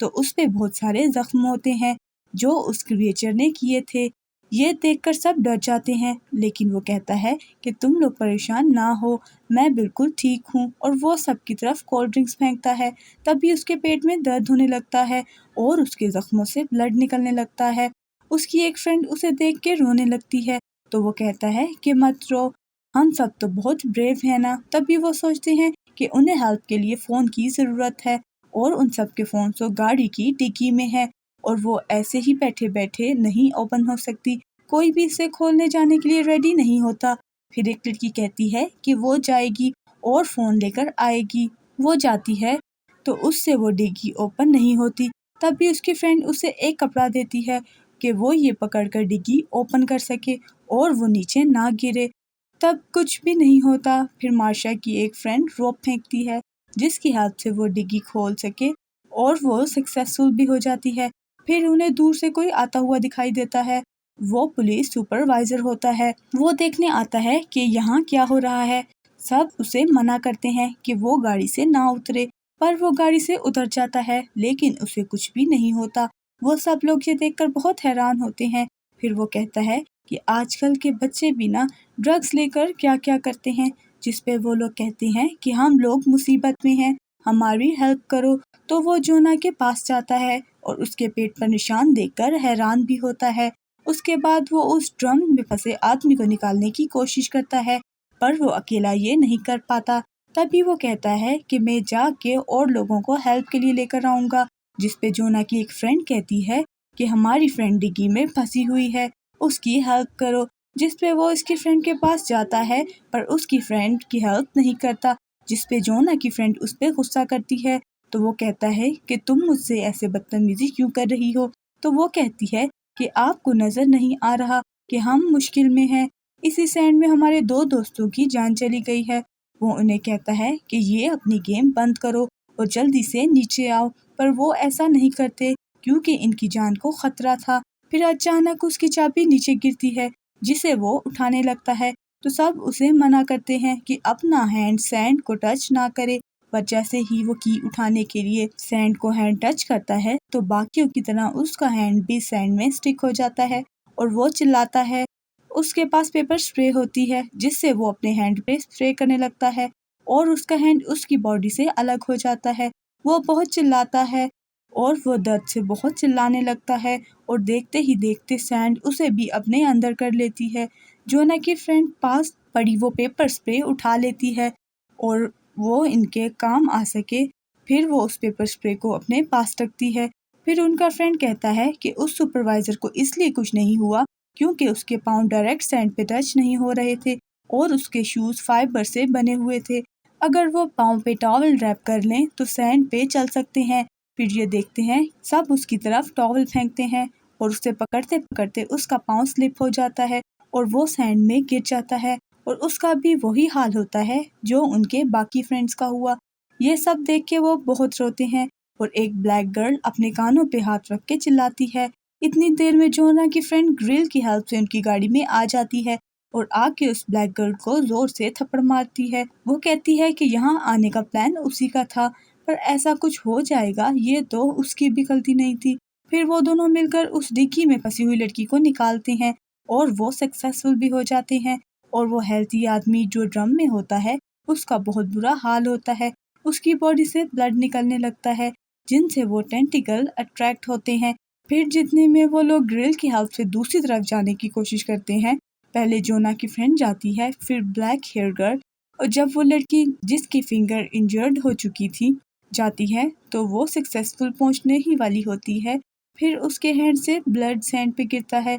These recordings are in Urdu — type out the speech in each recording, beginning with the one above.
تو اس پہ بہت سارے زخم ہوتے ہیں جو اس کریچر نے کیے تھے۔ یہ دیکھ کر سب ڈر جاتے ہیں، لیکن وہ کہتا ہے کہ تم لوگ پریشان نہ ہو، میں بالکل ٹھیک ہوں، اور وہ سب کی طرف کولڈ ڈرنکس پھینکتا ہے۔ تبھی اس کے پیٹ میں درد ہونے لگتا ہے اور اس کے زخموں سے بلڈ نکلنے لگتا ہے۔ اس کی ایک فرینڈ اسے دیکھ کے رونے لگتی ہے تو وہ کہتا ہے کہ مت رو، ہم سب تو بہت بریو ہیں نا۔ تبھی وہ سوچتے ہیں کہ انہیں ہیلپ کے لیے فون کی ضرورت ہے، اور ان سب کے فون تو گاڑی کی ڈگی میں ہے، اور وہ ایسے ہی بیٹھے بیٹھے نہیں اوپن ہو سکتی، کوئی بھی اسے کھولنے جانے کے لیے ریڈی نہیں ہوتا۔ پھر ایک لڑکی کہتی ہے کہ وہ جائے گی اور فون لے کر آئے گی۔ وہ جاتی ہے تو اس سے وہ ڈگی اوپن نہیں ہوتی۔ تب بھی اس کی فرینڈ اسے ایک کپڑا دیتی ہے کہ وہ یہ پکڑ کر ڈگی اوپن کر سکے اور وہ نیچے نہ گرے۔ تب کچھ بھی نہیں ہوتا۔ پھر مارشا کی ایک فرینڈ روپ پھینکتی ہے جس کی ہیلپ سے وہ ڈگی کھول سکے، اور وہ سکسیسفل بھی ہو جاتی ہے۔ پھر انہیں دور سے کوئی آتا ہوا دکھائی دیتا ہے، وہ پولیس سپروائزر ہوتا ہے۔ وہ دیکھنے آتا ہے کہ یہاں کیا ہو رہا ہے۔ سب اسے منع کرتے ہیں کہ وہ گاڑی سے نہ اترے، پر وہ گاڑی سے اتر جاتا ہے، لیکن اسے کچھ بھی نہیں ہوتا۔ وہ سب لوگ یہ دیکھ کر بہت حیران ہوتے ہیں۔ پھر وہ کہتا ہے کہ آج کل کے بچے بھی نا ڈرگس لے کر کیا کیا کرتے ہیں، جس پہ وہ لوگ کہتے ہیں کہ ہم لوگ مصیبت میں ہیں، ہماری ہیلپ کرو۔ تو وہ جونا کے پاس جاتا ہے اور اس کے پیٹ پر نشان دیکھ کر حیران بھی ہوتا ہے۔ اس کے بعد وہ اس ڈرم میں پھنسے آدمی کو نکالنے کی کوشش کرتا ہے، پر وہ اکیلا یہ نہیں کر پاتا۔ تبھی وہ کہتا ہے کہ میں جا کے اور لوگوں کو ہیلپ کے لیے لے کر آؤں گا، جس پہ جونا کی ایک فرینڈ کہتی ہے کہ ہماری فرینڈ ڈگی میں پھنسی ہوئی ہے، اس کی ہیلپ کرو۔ جس پہ وہ اس کی فرینڈ کے پاس جاتا ہے، پر اس کی فرینڈ کی ہیلپ نہیں کرتا، جس پہ جونا کی فرینڈ اس پہ غصہ کرتی ہے۔ تو وہ کہتا ہے کہ تم مجھ سے ایسے بدتمیزی کیوں کر رہی ہو؟ تو وہ کہتی ہے کہ آپ کو نظر نہیں آ رہا کہ ہم مشکل میں ہیں، اسی سینڈ میں ہمارے 2 دوستوں کی جان چلی گئی ہے۔ وہ انہیں کہتا ہے کہ یہ اپنی گیم بند کرو اور جلدی سے نیچے آؤ، پر وہ ایسا نہیں کرتے کیونکہ ان کی جان کو خطرہ تھا۔ پھر اچانک اس کی چابی نیچے گرتی ہے جسے وہ اٹھانے لگتا ہے، تو سب اسے منع کرتے ہیں کہ اپنا ہینڈ سینڈ کو ٹچ نہ کرے، پر جیسے ہی وہ کی اٹھانے کے لیے سینڈ کو ہینڈ ٹچ کرتا ہے تو باقیوں کی طرح اس کا ہینڈ بھی سینڈ میں سٹک ہو جاتا ہے اور وہ چلاتا ہے۔ اس کے پاس پیپر سپرے ہوتی ہے جس سے وہ اپنے ہینڈ پہ سپرے کرنے لگتا ہے اور اس کا ہینڈ اس کی باڈی سے الگ ہو جاتا ہے۔ وہ بہت چلاتا ہے اور وہ درد سے بہت چلانے لگتا ہے، اور دیکھتے ہی دیکھتے سینڈ اسے بھی اپنے اندر کر لیتی ہے۔ جونا کی فرینڈ پاس پڑی وہ پیپر سپرے اٹھا لیتی ہے اور وہ ان کے کام آ سکے، پھر وہ اس پیپر سپرے کو اپنے پاس رکھتی ہے۔ پھر ان کا فرینڈ کہتا ہے کہ اس سپروائزر کو اس لیے کچھ نہیں ہوا کیونکہ اس کے پاؤں ڈائریکٹ سینڈ پہ ٹچ نہیں ہو رہے تھے اور اس کے شوز فائبر سے بنے ہوئے تھے، اگر وہ پاؤں پہ ٹاول ریپ کر لیں تو سینڈ پہ چل سکتے ہیں۔ پھر یہ دیکھتے ہیں سب اس کی طرف ٹاول پھینکتے ہیں اور اسے پکڑتے پکڑتے اس کا پاؤں سلپ ہو جاتا ہے اور وہ سینڈ میں گر جاتا ہے، اور اس کا بھی وہی حال ہوتا ہے جو ان کے باقی فرینڈز کا ہوا۔ یہ سب دیکھ کے وہ بہت روتے ہیں اور ایک بلیک گرل اپنے کانوں پہ ہاتھ رکھ کے چلاتی ہے۔ اتنی دیر میں جونا کی فرینڈ گرل کی ہیلپ سے ان کی گاڑی میں آ جاتی ہے اور آ کے اس بلیک گرل کو زور سے تھپڑ مارتی ہے۔ وہ کہتی ہے کہ یہاں آنے کا پلان اسی کا تھا، پر ایسا کچھ ہو جائے گا یہ تو اس کی بھی غلطی نہیں تھی۔ پھر وہ دونوں مل کر اس ڈگی میں پھنسی ہوئی لڑکی کو نکالتے ہیں اور وہ سکسیسفل بھی ہو جاتے ہیں، اور وہ ہیلتھی آدمی جو ڈرم میں ہوتا ہے اس کا بہت برا حال ہوتا ہے، اس کی باڈی سے بلڈ نکلنے لگتا ہے جن سے وہ ٹینٹیکل اٹریکٹ ہوتے ہیں۔ پھر جتنے میں وہ لوگ گرل کی ہیلپ سے دوسری طرف جانے کی کوشش کرتے ہیں، پہلے جونا کی فرینڈ جاتی ہے، پھر بلیک ہیئر گرل، اور جب وہ لڑکی جس کی فنگر انجرڈ ہو چکی تھی جاتی ہے تو وہ سکسیسفل پہنچنے ہی والی ہوتی ہے۔ پھر اس کے ہینڈ سے بلڈ سینڈ پہ گرتا ہے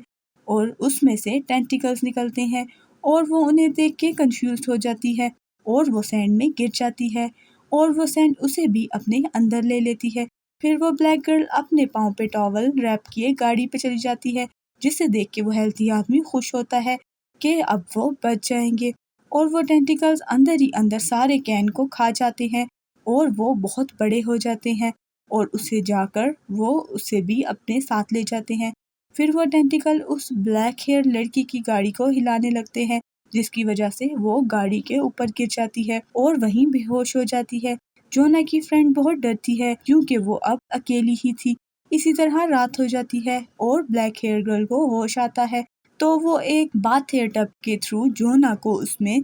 اور اس میں سے ٹینٹیکلز نکلتے ہیں، اور وہ انہیں دیکھ کے کنفیوز ہو جاتی ہے اور وہ سینڈ میں گر جاتی ہے اور وہ سینڈ اسے بھی اپنے اندر لے لیتی ہے۔ پھر وہ بلیک گرل اپنے پاؤں پہ ٹاول ریپ کیے گاڑی پہ چلی جاتی ہے، جسے دیکھ کے وہ ہیلتھی آدمی خوش ہوتا ہے کہ اب وہ بچ جائیں گے، اور وہ ٹینٹیکلز اندر ہی اندر سارے کین کو کھا جاتے ہیں اور وہ بہت بڑے ہو جاتے ہیں، اور اسے جا کر وہ اسے بھی اپنے ساتھ لے جاتے ہیں۔ پھر وہ ٹینٹیکل اس بلیک ہیئر لڑکی کی گاڑی کو ہلانے لگتے ہیں، جس کی وجہ سے وہ گاڑی کے اوپر گر جاتی ہے اور وہیں بے ہوش ہو جاتی ہے۔ جونا کی فرینڈ بہت ڈرتی ہے کیونکہ وہ اب اکیلی ہی تھی۔ اسی طرح رات ہو جاتی ہے اور بلیک ہیئر گرل کو ہوش آتا ہے تو وہ ایک باتھ ہیئر ٹب کے تھرو جونا کو اس میں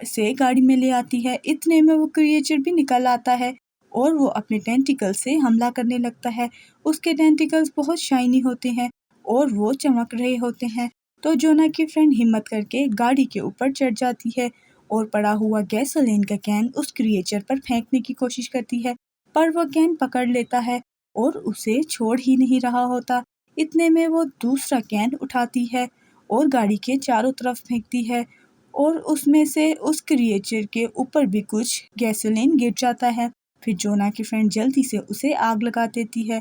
سے گاڑی میں لے آتی ہے۔ اتنے میں وہ کریچر بھی نکل آتا ہے اور وہ اپنے ٹینٹیکل سے حملہ کرنے لگتا ہے۔ اس کے ٹینٹیکلز بہت شائنی ہوتے ہیں اور وہ چمک رہے ہوتے ہیں تو جونا کی فرینڈ ہمت کر کے گاڑی کے اوپر چڑھ جاتی ہے اور پڑا ہوا گیسولین کا کین اس کریچر پر پھینکنے کی کوشش کرتی ہے، پر وہ کین پکڑ لیتا ہے اور اسے چھوڑ ہی نہیں رہا ہوتا۔ اتنے میں وہ دوسرا کین اٹھاتی ہے اور گاڑی کے چاروں طرف پھینکتی ہے اور اس میں سے اس کریچر کے اوپر بھی کچھ گیسولین گر جاتا ہے۔ پھر جونا کی فرینڈ جلدی سے اسے آگ لگا دیتی ہے،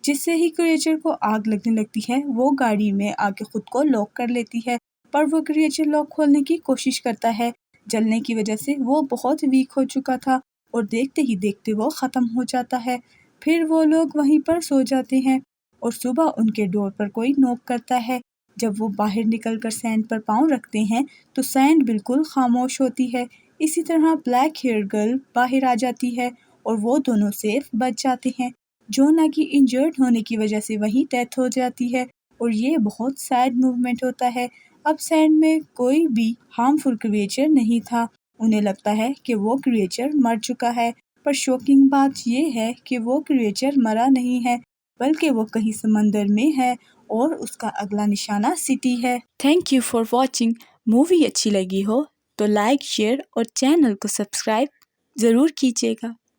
جس سے ہی کریچر کو آگ لگنے لگتی ہے۔ وہ گاڑی میں آ کے خود کو لاک کر لیتی ہے، پر وہ کریچر لاک کھولنے کی کوشش کرتا ہے۔ جلنے کی وجہ سے وہ بہت ویک ہو چکا تھا اور دیکھتے ہی دیکھتے وہ ختم ہو جاتا ہے۔ پھر وہ لوگ وہیں پر سو جاتے ہیں اور صبح ان کے ڈور پر کوئی نوک کرتا ہے۔ جب وہ باہر نکل کر سینڈ پر پاؤں رکھتے ہیں تو سینڈ بالکل خاموش ہوتی ہے۔ اسی طرح بلیک ہیئر گرل باہر آ جاتی ہے اور وہ دونوں سیف بچ جاتے ہیں۔ جونا کی انجرڈ ہونے کی وجہ سے وہیں ڈیتھ ہو جاتی ہے اور یہ بہت سیڈ موومنٹ ہوتا ہے۔ اب سینڈ میں کوئی بھی ہارمفل کریچر نہیں تھا، انہیں لگتا ہے کہ وہ کریچر مر چکا ہے، پر شوکنگ بات یہ ہے کہ وہ کریچر مرا نہیں ہے بلکہ وہ کہیں سمندر میں ہے اور اس کا اگلا نشانہ سٹی ہے۔ Thank you for watching. Movie اچھی لگی ہو تو لائک، شیئر اور چینل کو سبسکرائب ضرور کیجیے گا۔